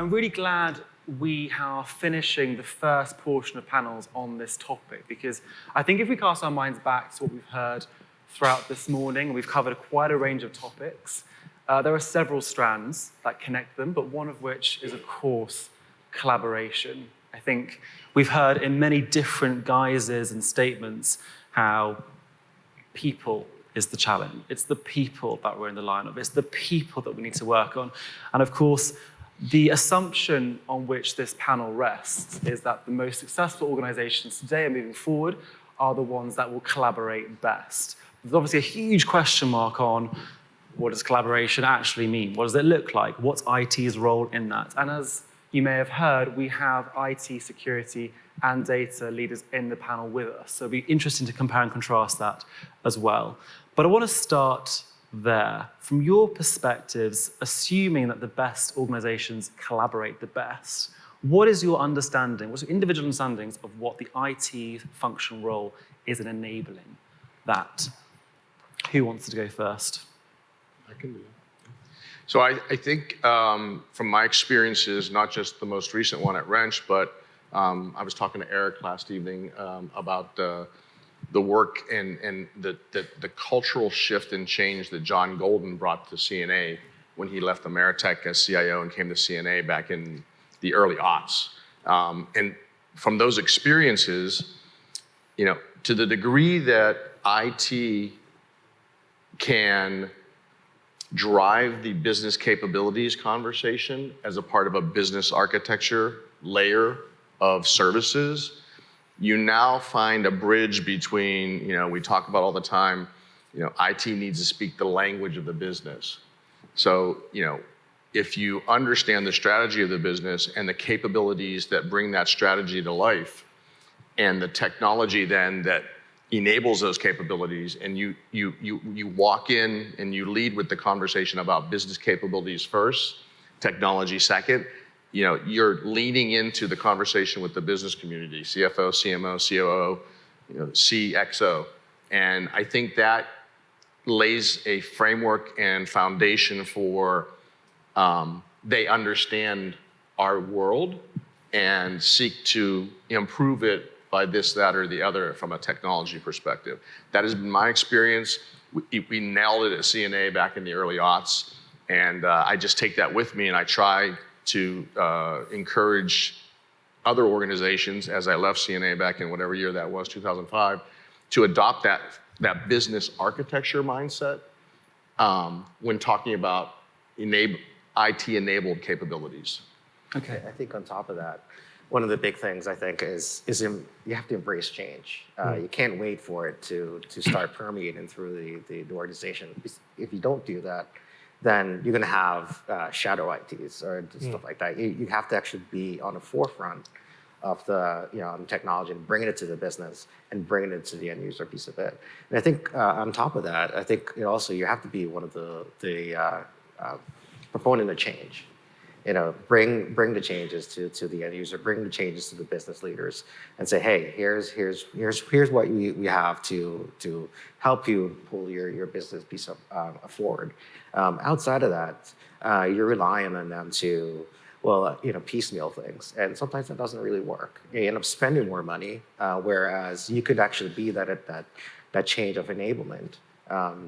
I'm really glad we are finishing the first portion of panels on this topic, because I think if we cast our minds back to what we've heard throughout this morning, we've covered quite a range of topics. There are several strands that connect them, but one of which is, of course, collaboration. I think we've heard in many different guises and statements how people is the challenge. It's the people that we're in the line of. It's the people that we need to work on. And of course, the assumption on which this panel rests is that the most successful organizations today and moving forward are the ones that will collaborate best. There's obviously a huge question mark on what does collaboration actually mean? What does it look like? What's IT's role in that? And as you may have heard, we have IT security and data leaders in the panel with us. So it'll be interesting to compare and contrast that as well. But I want to start there. From your perspectives, assuming that the best organizations collaborate the best, what is your understanding, what's your individual understandings of what the IT functional role is in enabling that? Who wants to go first? I can do that. So I think from my experiences, not just the most recent one at Wrench, but I was talking to Eric last evening about the work and the cultural shift and change that John Golden brought to CNA when he left Ameritech as CIO and came to CNA back in the early aughts. And from those experiences, to the degree that IT can drive the business capabilities conversation as a part of a business architecture layer of services, you now find a bridge between, we talk about all the time, IT needs to speak the language of the business. So, if you understand the strategy of the business and the capabilities that bring that strategy to life, and the technology then that enables those capabilities, and you walk in and you lead with the conversation about business capabilities first, technology second, you're leaning into the conversation with the business community, CFO, CMO, COO, CXO. And I think that lays a framework and foundation for they understand our world and seek to improve it by this, that, or the other from a technology perspective. That has been my experience. We nailed it at CNA back in the early aughts, and I just take that with me, and I try to encourage other organizations, as I left CNA back in whatever year that was, 2005, to adopt that business architecture mindset when talking about IT-enabled capabilities. Okay, I think on top of that, one of the big things I think is you have to embrace change. You can't wait for it to start permeating through the organization. If you don't do that, then you're going to have shadow ITs or stuff like that. You have to actually be on the forefront of the technology and bringing it to the business and bringing it to the end user piece of it. And I think on top of that, I think also you have to be one of the proponent of change. Bring the changes to the end user, bring the changes to the business leaders, and say, hey, here's what we have to help you pull your business piece forward. Outside of that, you're relying on them to piecemeal things, and sometimes that doesn't really work. You end up spending more money, whereas you could actually be that change of enablement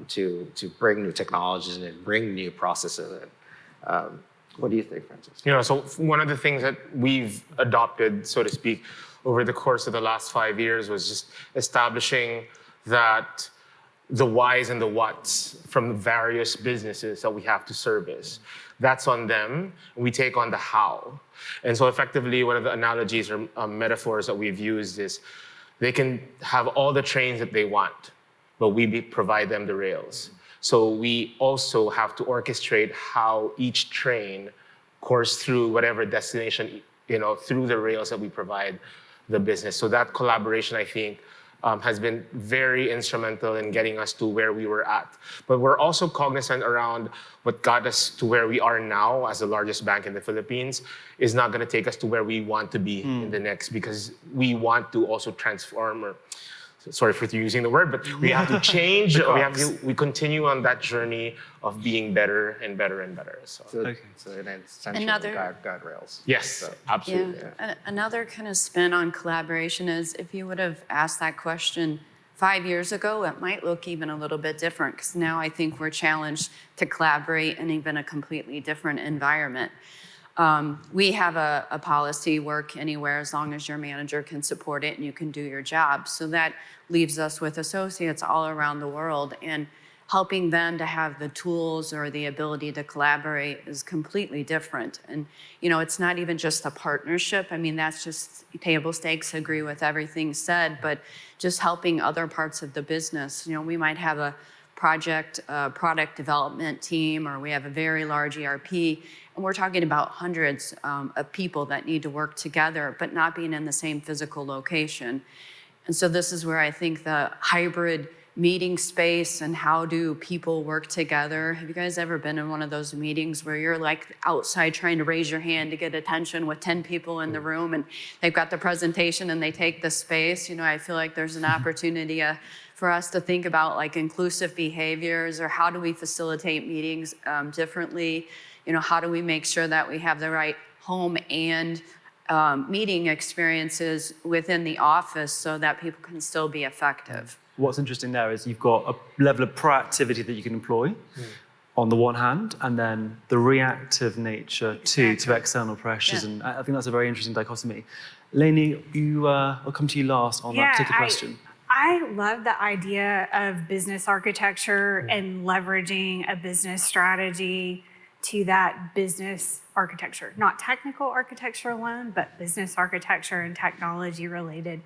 to bring new technologies and bring new processes in. What do you think, Francis? So one of the things that we've adopted, so to speak, over the course of the last 5 years was just establishing that the whys and the whats from the various businesses that we have to service. That's on them, and we take on the how. And so effectively, one of the analogies or metaphors that we've used is they can have all the trains that they want, but we provide them the rails. So we also have to orchestrate how each train courses through whatever destination, through the rails that we provide the business. So that collaboration, I think, has been very instrumental in getting us to where we were at. But we're also cognizant around what got us to where we are now as the largest bank in the Philippines is not going to take us to where we want to be in the next, because we want to also transform or sorry for using the word, but we have to change. We continue on that journey of being better and better and better. So and then essentially guardrails. Yes, So, absolutely. Yeah. Another kind of spin on collaboration is if you would have asked that question 5 years ago, it might look even a little bit different because now I think we're challenged to collaborate in even a completely different environment. We have a policy, work anywhere as long as your manager can support it and you can do your job. So that leaves us with associates all around the world, and helping them to have the tools or the ability to collaborate is completely different. And, it's not even just a partnership. I mean, that's just table stakes, agree with everything said, but just helping other parts of the business. We might have a product development team, or we have a very large ERP, and we're talking about hundreds of people that need to work together, but not being in the same physical location. And so this is where I think the hybrid meeting space and how do people work together. Have you guys ever been in one of those meetings where you're like outside trying to raise your hand to get attention with 10 people in the room and they've got the presentation and they take the space? I feel like there's an opportunity for us to think about like inclusive behaviors, or how do we facilitate meetings differently? How do we make sure that we have the right home and meeting experiences within the office so that people can still be effective? What's interesting there is you've got a level of proactivity that you can employ on the one hand, and then the reactive nature to external pressures. Yeah. And I think that's a very interesting dichotomy. Lainey, I'll come to you last on that particular question. I love the idea of business architecture and leveraging a business strategy to that business architecture. Not technical architecture alone, but business architecture and technology related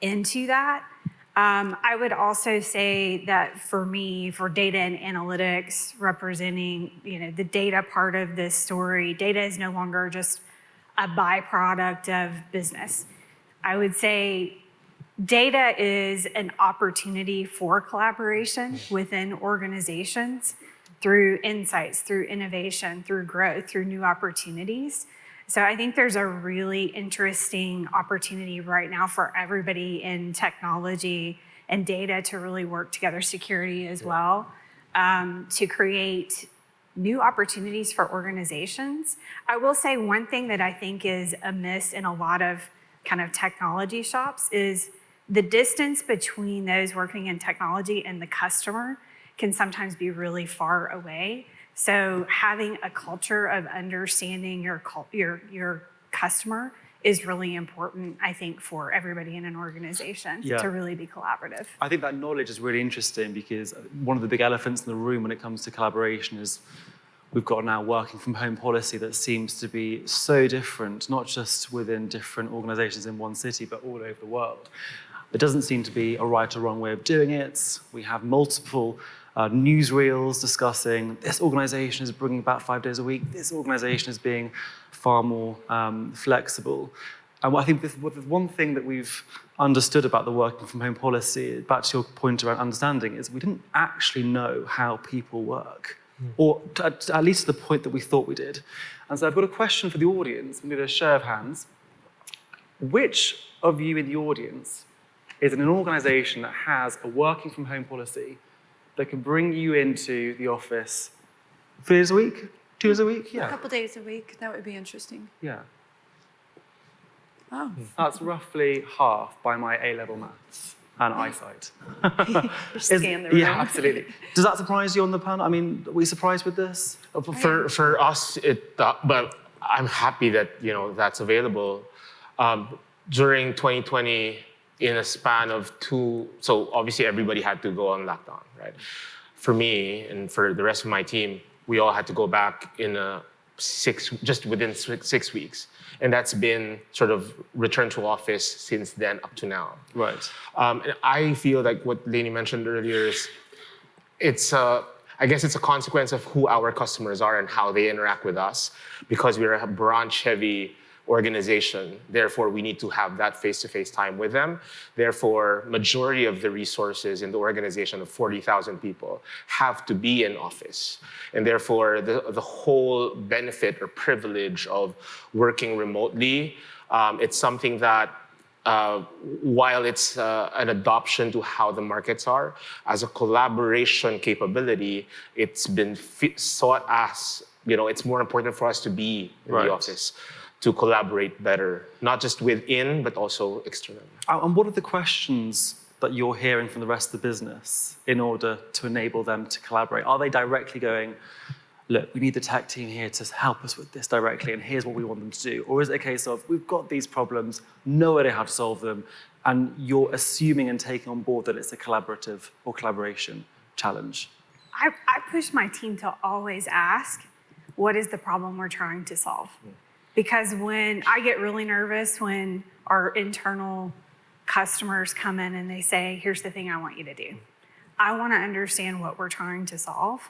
into that. I would also say that for me, for data and analytics, representing the data part of this story, data is no longer just a byproduct of business. I would say data is an opportunity for collaboration within organizations through insights, through innovation, through growth, through new opportunities. So I think there's a really interesting opportunity right now for everybody in technology and data to really work together, security as well, to create new opportunities for organizations. I will say one thing that I think is amiss in a lot of kind of technology shops is the distance between those working in technology and the customer can sometimes be really far away. So having a culture of understanding your customer is really important, I think, for everybody in an organization to really be collaborative. I think that knowledge is really interesting because one of the big elephants in the room when it comes to collaboration is we've got now working from home policy that seems to be so different, not just within different organizations in one city, but all over the world. There doesn't seem to be a right or wrong way of doing it. We have multiple newsreels discussing this organization is bringing back 5 days a week, this organization is being far more flexible. And I think the one thing that we've understood about the working from home policy, back to your point around understanding, is we didn't actually know how people work, or at least to the point that we thought we did. And so I've got a question for the audience. We need a show of hands. Which of you in the audience is in an organization that has a working from home policy that can bring you into the office 3 days a week, 2 days a week? Yeah. A couple days a week, that would be interesting. Yeah. Oh. That's roughly half by my A-level maths and eyesight. Scan the room. Yeah, absolutely. Does that surprise you on the panel? I mean, are we surprised with this? For us, but I'm happy that that's available. During 2020, in a span of so obviously everybody had to go on lockdown, right? For me and for the rest of my team, we all had to go back in just within 6 weeks. And that's been sort of return to office since then up to now. Right. And I feel like what Lainey mentioned earlier is I guess it's a consequence of who our customers are and how they interact with us, because we're a branch-heavy organization. Therefore, we need to have that face-to-face time with them. Therefore, majority of the resources in the organization of 40,000 people have to be in office. And therefore, the whole benefit or privilege of working remotely, it's something that while it's an adoption to how the markets are, as a collaboration capability, it's been sought as, it's more important for us to be in Right. the office to collaborate better, not just within, but also externally. And what are the questions that you're hearing from the rest of the business in order to enable them to collaborate? Are they directly going, look, we need the tech team here to help us with this directly, and here's what we want them to do? Or is it a case of, we've got these problems, no idea how to solve them, and you're assuming and taking on board that it's a collaborative or collaboration challenge? I push my team to always ask, what is the problem we're trying to solve? Because when I get really nervous when our internal customers come in and they say, here's the thing I want you to do. I want to understand what we're trying to solve.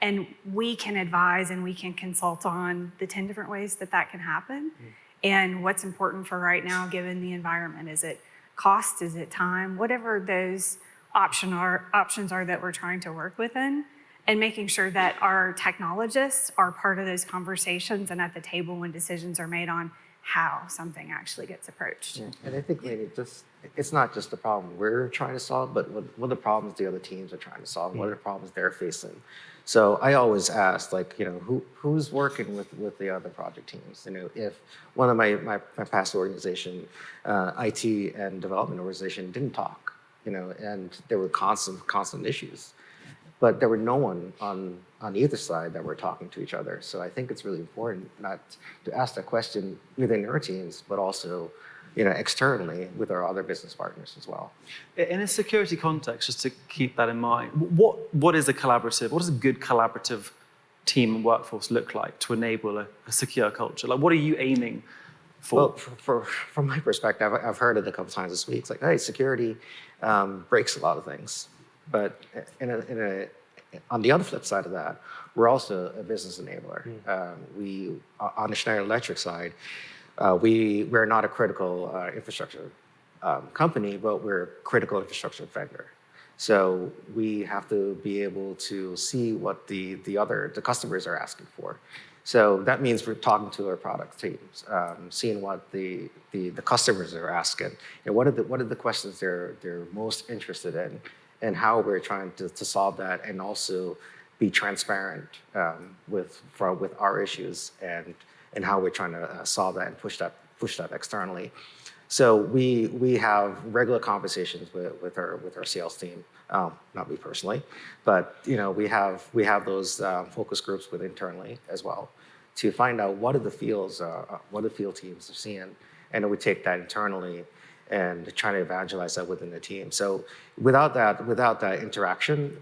And we can advise and we can consult on the 10 different ways that can happen. And what's important for right now, given the environment. Is it cost? Is it time? Whatever those options are that we're trying to work within. And making sure that our technologists are part of those conversations and at the table when decisions are made on how something actually gets approached. Yeah. And I think maybe it's not just the problem we're trying to solve, but what are the problems the other teams are trying to solve? What are the problems they're facing? So I always ask, who's working with the other project teams? If one of my past organization, IT and development organization, didn't talk, and there were constant issues. But there were no one on either side that were talking to each other. So I think it's really important not to ask that question within our teams, but also, externally with our other business partners as well. In a security context, just to keep that in mind, what is a good collaborative team and workforce look like to enable a secure culture? Like, what are you aiming for? Well, from my perspective, I've heard it a couple times this week. It's like, hey, security breaks a lot of things. But on the other flip side of that, we're also a business enabler. We, on the Schneider Electric side, we're not a critical infrastructure company, but we're a critical infrastructure vendor. So we have to be able to see what the customers are asking for. So that means we're talking to our product teams, seeing what the customers are asking, and what are the questions they're most interested in, and how we're trying to solve that, and also be transparent with our issues and how we're trying to solve that and push that externally. So we have regular conversations with our sales team, not me personally, but we have those focus groups with internally as well to find out what the field teams are seeing, and then we take that internally and trying to evangelize that within the team. So without that interaction,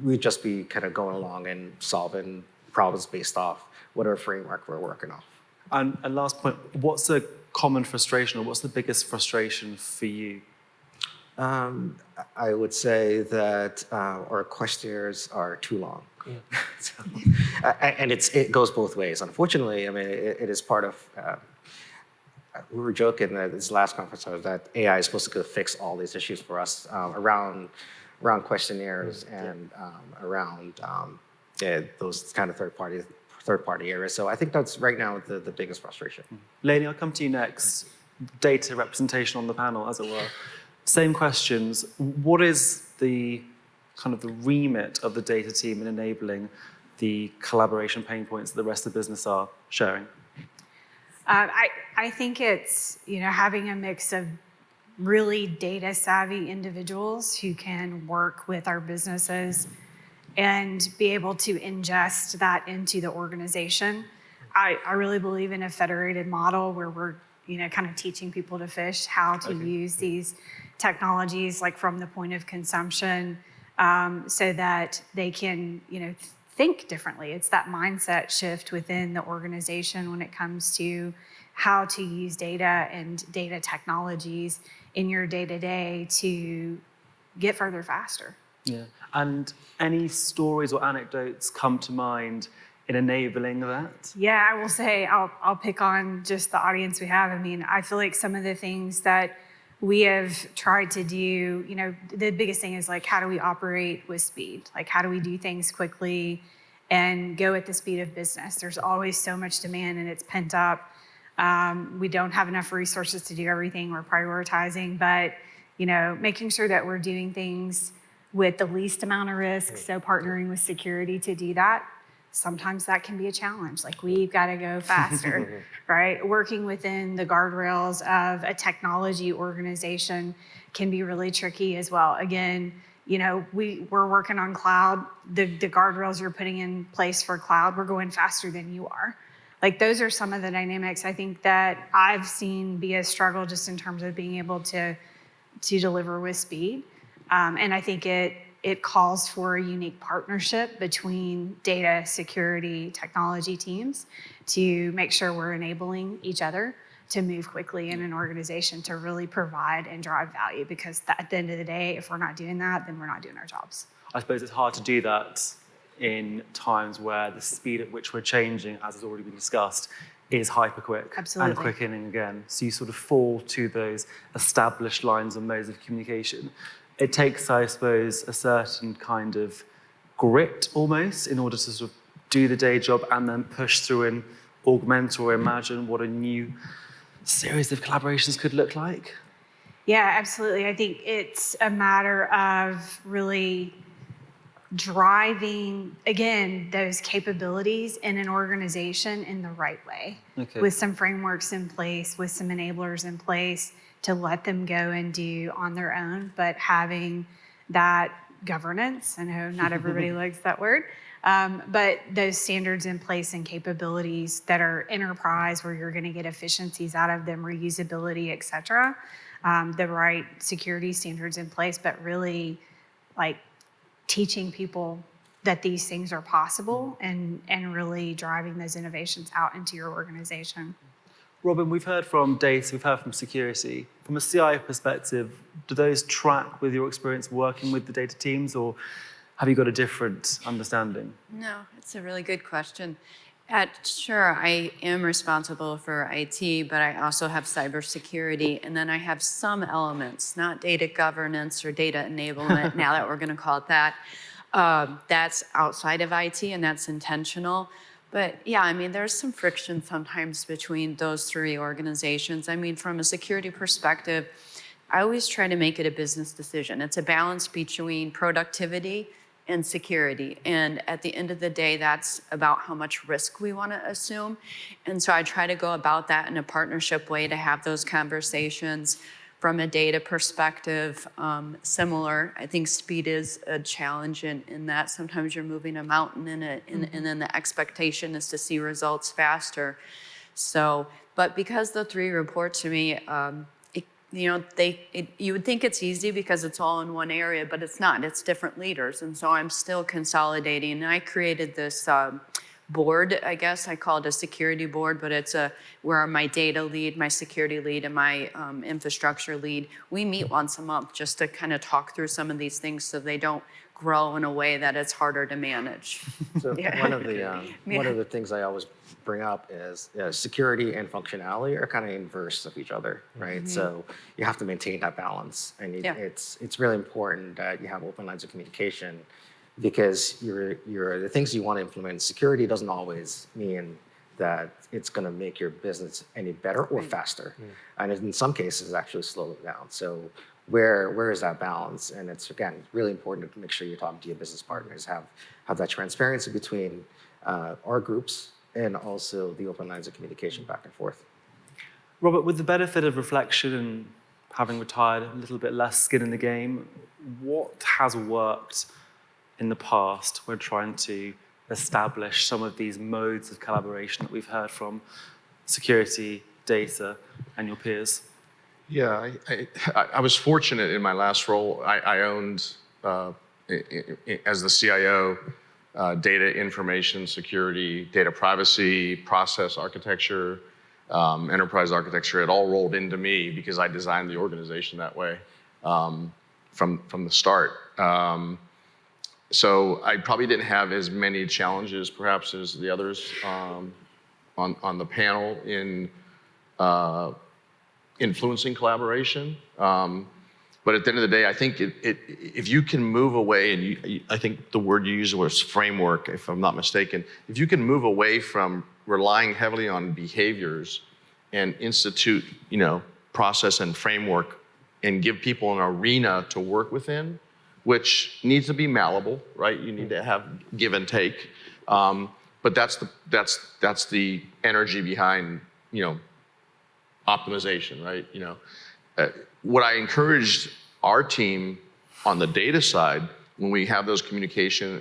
we'd just be kind of going along and solving problems based off whatever framework we're working off. And last point, what's a common frustration, or what's the biggest frustration for you? I would say that our questionnaires are too long. So, and it goes both ways. Unfortunately, I mean, it is part of. We were joking that this last conference that AI is supposed to go fix all these issues for us around questionnaires and around those kind of third party areas. So I think that's right now the biggest frustration. Lainey, I'll come to you next. Data representation on the panel, as it were. Same questions. What is the kind of the remit of the data team in enabling the collaboration pain points that the rest of the business are sharing? I think it's having a mix of really data savvy individuals who can work with our businesses and be able to ingest that into the organization. I really believe in a federated model where we're kind of teaching people to fish how to use these technologies, like from the point of consumption, so that they can think differently. It's that mindset shift within the organization when it comes to how to use data and data technologies in your day-to-day to get further faster. Yeah. And any stories or anecdotes come to mind in enabling that? Yeah, I will say, I'll pick on just the audience we have. I mean, I feel like some of the things that we have tried to do, the biggest thing is like, how do we operate with speed? Like, how do we do things quickly and go at the speed of business? There's always so much demand and it's pent up. We don't have enough resources to do everything. We're prioritizing, but making sure that we're doing things with the least amount of risk. So partnering with security to do that, sometimes that can be a challenge. Like, we've got to go faster, right? Working within the guardrails of a technology organization can be really tricky as well. Again, we're working on cloud. The guardrails you're putting in place for cloud, we're going faster than you are. Like, those are some of the dynamics I think that I've seen be a struggle just in terms of being able to deliver with speed. And I think it calls for a unique partnership between data security technology teams to make sure we're enabling each other to move quickly in an organization to really provide and drive value. Because at the end of the day, if we're not doing that, then we're not doing our jobs. I suppose it's hard to do that in times where the speed at which we're changing, as has already been discussed, is hyper quick. Absolutely. And quickening again. So you sort of fall to those established lines and modes of communication. It takes, I suppose, a certain kind of grit almost in order to sort of do the day job and then push through and augment or imagine what a new series of collaborations could look like. Yeah, absolutely. I think it's a matter of really driving, again, those capabilities in an organization in the right way, with some frameworks in place, with some enablers in place to let them go and do on their own, but having that governance. I know not everybody likes that word, but those standards in place and capabilities that are enterprise, where you're going to get efficiencies out of them, reusability, et cetera, the right security standards in place, but really like teaching people that these things are possible and really driving those innovations out into your organization. Robin, we've heard from data, we've heard from security. From a CIO perspective, do those track with your experience working with the data teams, or have you got a different understanding? No, it's a really good question. At Shure, I am responsible for IT, but I also have cybersecurity, and then I have some elements, not data governance or data enablement, now that we're going to call it that. That's outside of IT, and that's intentional. But yeah, I mean, there's some friction sometimes between those three organizations. I mean, from a security perspective, I always try to make it a business decision. It's a balance between productivity and security. And at the end of the day, that's about how much risk we want to assume. And so I try to go about that in a partnership way to have those conversations. From a data perspective, similar. I think speed is a challenge in that sometimes you're moving a mountain and then the expectation is to see results faster. So, but because the three report to me, you would think it's easy because it's all in one area, but it's not. It's different leaders, and so I'm still consolidating. And I created this board, I guess. I call it a security board, but it's where my data lead, my security lead, and my infrastructure lead, we meet once a month just to kind of talk through some of these things so they don't grow in a way that it's harder to manage. So one of the things I always bring up is security and functionality are kind of inverse of each other, right? Mm-hmm. So you have to maintain that balance, and it's really important that you have open lines of communication, because the things you want to implement in security doesn't always mean that it's going to make your business any better or faster, and in some cases actually slow it down. So where is that balance? And it's, again, really important to make sure you're talking to your business partners, have that transparency between our groups and also the open lines of communication back and forth. Robert, with the benefit of reflection and having retired, a little bit less skin in the game, what has worked in the past when trying to establish some of these modes of collaboration that we've heard from security, data, and your peers? Yeah, I was fortunate in my last role. I owned, as the CIO, data information security, data privacy, process architecture, enterprise architecture. It all rolled into me because I designed the organization that way from the start. So I probably didn't have as many challenges perhaps as the others on the panel in influencing collaboration. But at the end of the day, I think if you can move away, and I think the word you used was framework, if I'm not mistaken, if you can move away from relying heavily on behaviors and institute, process and framework and give people an arena to work within, which needs to be malleable, right? You need to have give and take. But that's the energy behind, optimization, right? What I encouraged our team on the data side, when we have those communication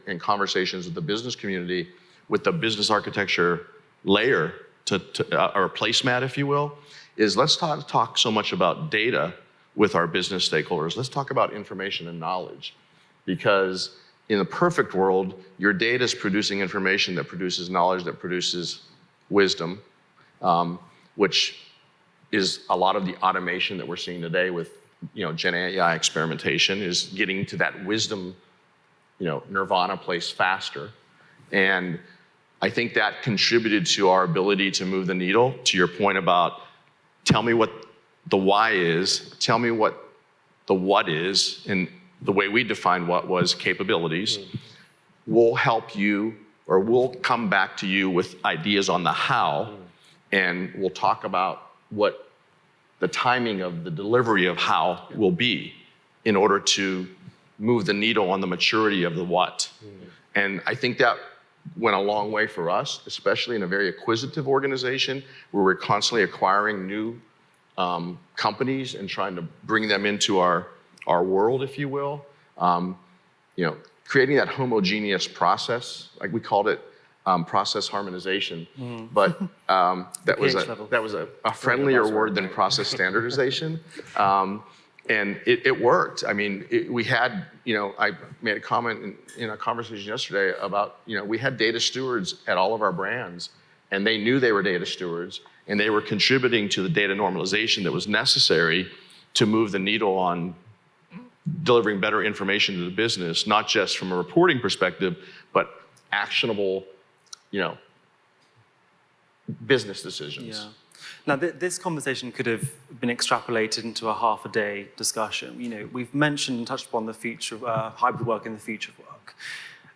and conversations with the business community, with the business architecture layer or a placemat, if you will, is let's talk so much about data with our business stakeholders. Let's talk about information and knowledge, because in the perfect world, your data is producing information that produces knowledge, that produces wisdom, which is a lot of the automation that we're seeing today with Gen AI experimentation is getting to that wisdom, nirvana place faster. And I think that contributed to our ability to move the needle. To your point about, tell me what the why is, tell me what the what is, and the way we defined what was capabilities. We'll help you, or we'll come back to you with ideas on the how, and we'll talk about what the timing of the delivery of how will be in order to move the needle on the maturity of the what. And I think that went a long way for us, especially in a very acquisitive organization where we're constantly acquiring new companies and trying to bring them into our world, if you will. Creating that homogeneous process, like we called it, process harmonization, but that was a friendlier word than process standardization, and it worked. I mean, we had, I made a comment in a conversation yesterday about, we had data stewards at all of our brands, and they knew they were data stewards, and they were contributing to the data normalization that was necessary to move the needle on delivering better information to the business, not just from a reporting perspective, but actionable, business decisions. Yeah. Now, this conversation could have been extrapolated into a half a day discussion. We've mentioned and touched upon the future of hybrid work and the future of work.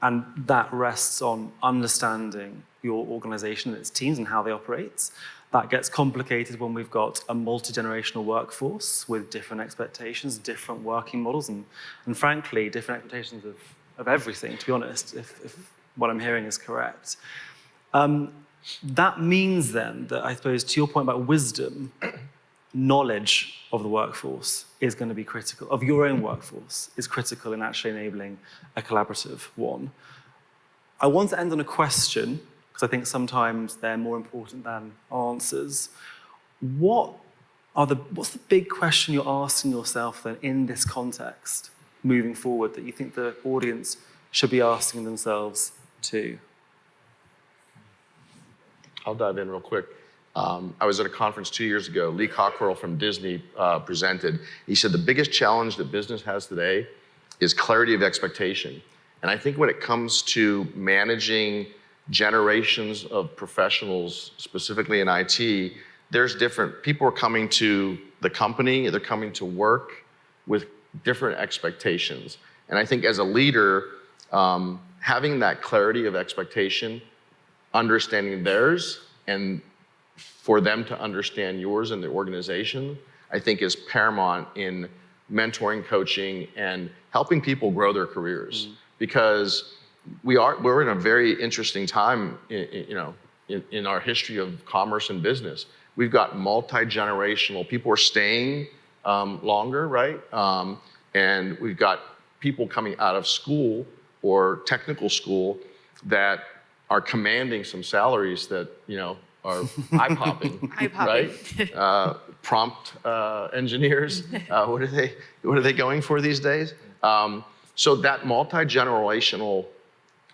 And that rests on understanding your organization and its teams and how they operate. That gets complicated when we've got a multi-generational workforce with different expectations, different working models, and frankly, different expectations of everything, to be honest, if what I'm hearing is correct. That means then that, I suppose, to your point about wisdom, knowledge of the workforce is going to be critical, of your own workforce, is critical in actually enabling a collaborative one. I want to end on a question, because I think sometimes they're more important than answers. What's the big question you're asking yourself then in this context, moving forward, that you think the audience should be asking themselves too? I'll dive in real quick. I was at a conference 2 years ago. Lee Cockrell from Disney presented. He said the biggest challenge that business has today is clarity of expectation. And I think when it comes to managing generations of professionals, specifically in IT, there's different, people are coming to the company, they're coming to work with different expectations. And I think as a leader, having that clarity of expectation, understanding theirs, and for them to understand yours and the organization, I think is paramount in mentoring, coaching, and helping people grow their careers. Because we're in a very interesting time, in our history of commerce and business. We've got multi-generational, people are staying longer, right? And we've got people coming out of school or technical school that are commanding some salaries that, are eye-popping, right? Prompt engineers, what are they going for these days? So that multi-generational,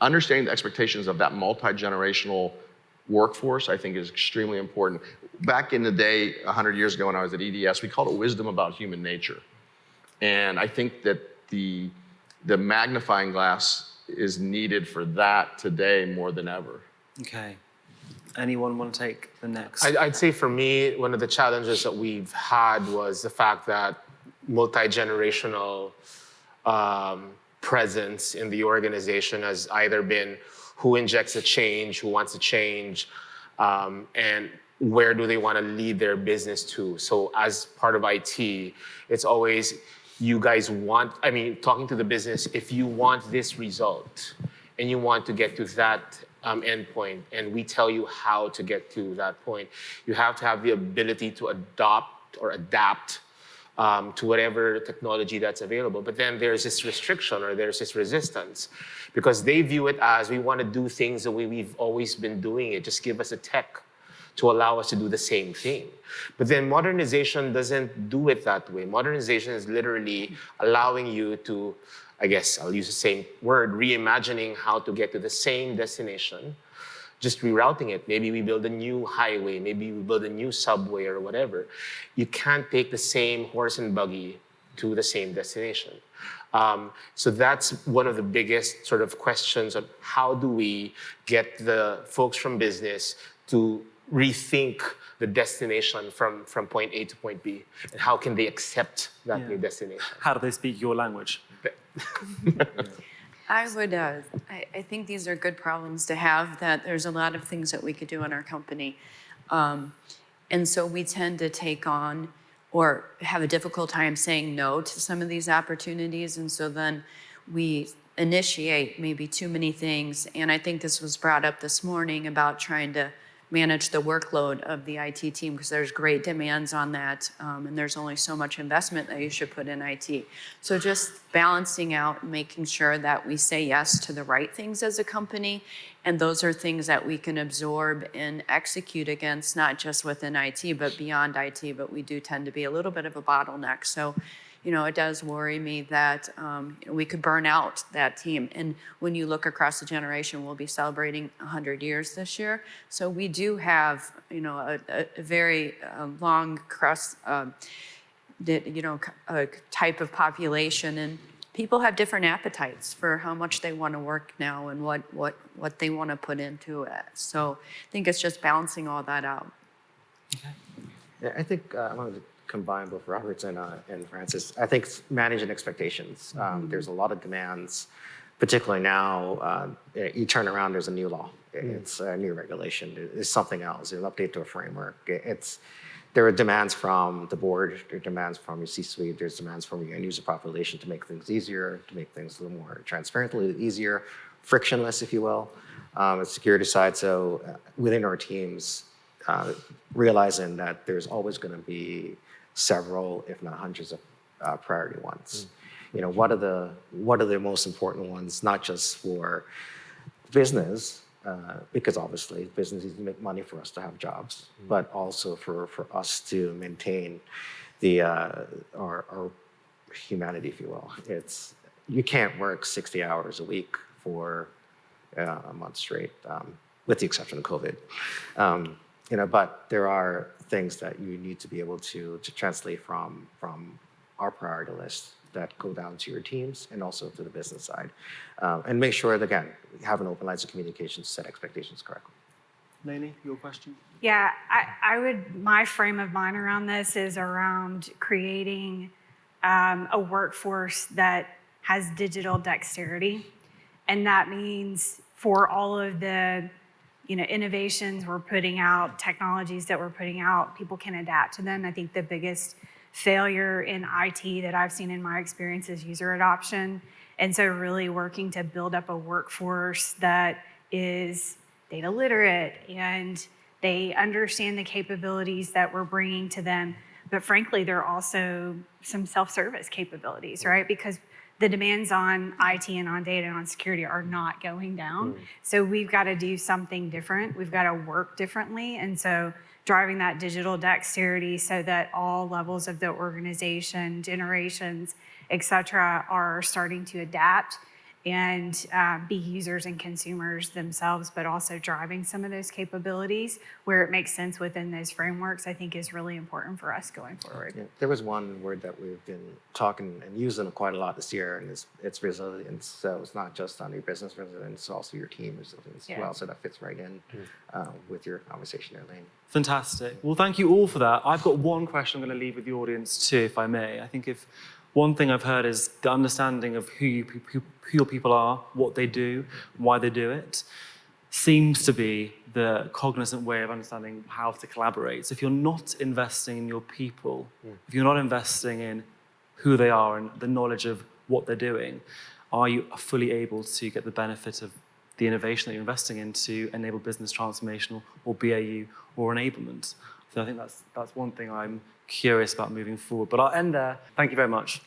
understanding the expectations of that multi-generational workforce, I think is extremely important. Back in the day, 100 years ago when I was at EDS, we called it wisdom about human nature. And I think that the magnifying glass is needed for that today more than ever. Okay. Anyone want to take the next? I'd say for me, one of the challenges that we've had was the fact that multi-generational presence in the organization has either been who injects a change, who wants a change, and where do they want to lead their business to. So as part of IT, it's always, you guys want, talking to the business, if you want this result and you want to get to that endpoint, and we tell you how to get to that point, you have to have the ability to adopt or adapt to whatever technology that's available. But then there's this restriction or there's this resistance because they view it as, we want to do things the way we've always been doing it. Just give us a tech to allow us to do the same thing. But then modernization doesn't do it that way. Modernization is literally allowing you to, I guess I'll use the same word, reimagining how to get to the same destination, just rerouting it. Maybe we build a new highway, maybe we build a new subway or whatever. You can't take the same horse and buggy to the same destination. So that's one of the biggest sort of questions on how do we get the folks from business to rethink the destination from point A to point B, and how can they accept that new destination? How do they speak your language? I think these are good problems to have, that there's a lot of things that we could do in our company. And so we tend to take on or have a difficult time saying no to some of these opportunities. And so then we initiate maybe too many things. And I think this was brought up this morning about trying to manage the workload of the IT team, because there's great demands on that, and there's only so much investment that you should put in IT. So just balancing out, making sure that we say yes to the right things as a company, and those are things that we can absorb and execute against, not just within IT, but beyond IT, but we do tend to be a little bit of a bottleneck. So, it does worry me that we could burn out that team. And when you look across the generation, we'll be celebrating 100 years this year. So we do have, a very long cross, type of population, and people have different appetites for how much they want to work now and what they want to put into it. So I think it's just balancing all that out. Okay. Yeah, I think I wanted to combine both Robert's and Francis. I think managing expectations. There's a lot of demands, particularly now. You turn around, there's a new law. It's a new regulation. It's something else. It's an update to a framework. There are demands from the board. There are demands from your C-suite. There's demands from your end user population to make things easier, to make things a little more transparent, a little easier, frictionless, if you will. The security side. So within our teams, realizing that there's always going to be several, if not hundreds of priority ones. What are the most important ones, not just for business, because obviously business needs to make money for us to have jobs, but also for us to maintain our humanity, if you will. You can't work 60 hours a week for a month straight, with the exception of COVID. But there are things that you need to be able to translate from our priority list that go down to your teams and also to the business side. And make sure that, again, you have an open lines of communication to set expectations correctly. Lainey, your question? Yeah, my frame of mind around this is around creating a workforce that has digital dexterity. And that means for all of the innovations we're putting out, technologies that we're putting out, people can adapt to them. I think the biggest failure in IT that I've seen in my experience is user adoption. And so really working to build up a workforce that is data literate and they understand the capabilities that we're bringing to them. But frankly, there are also some self-service capabilities, right? Because the demands on IT and on data and on security are not going down. So we've got to do something different. We've got to work differently. And so driving that digital dexterity so that all levels of the organization, generations, et cetera, are starting to adapt and be users and consumers themselves, but also driving some of those capabilities where it makes sense within those frameworks, I think is really important for us going forward. Yeah, there was one word that we've been talking and using quite a lot this year, and it's resilience. So it's not just on your business resilience, it's also your team resilience as well. So that fits right in with your conversation there, Lane. Fantastic. Well, thank you all for that. I've got one question I'm going to leave with the audience too, if I may. I think if one thing I've heard is the understanding of who your people are, what they do, why they do it. seems to be the cognizant way of understanding how to collaborate. So if you're not investing in your people, if you're not investing in who they are and the knowledge of what they're doing, are you fully able to get the benefit of the innovation that you're investing in to enable business transformation or BAU or enablement? So I think that's one thing I'm curious about moving forward. But I'll end there. Thank you very much.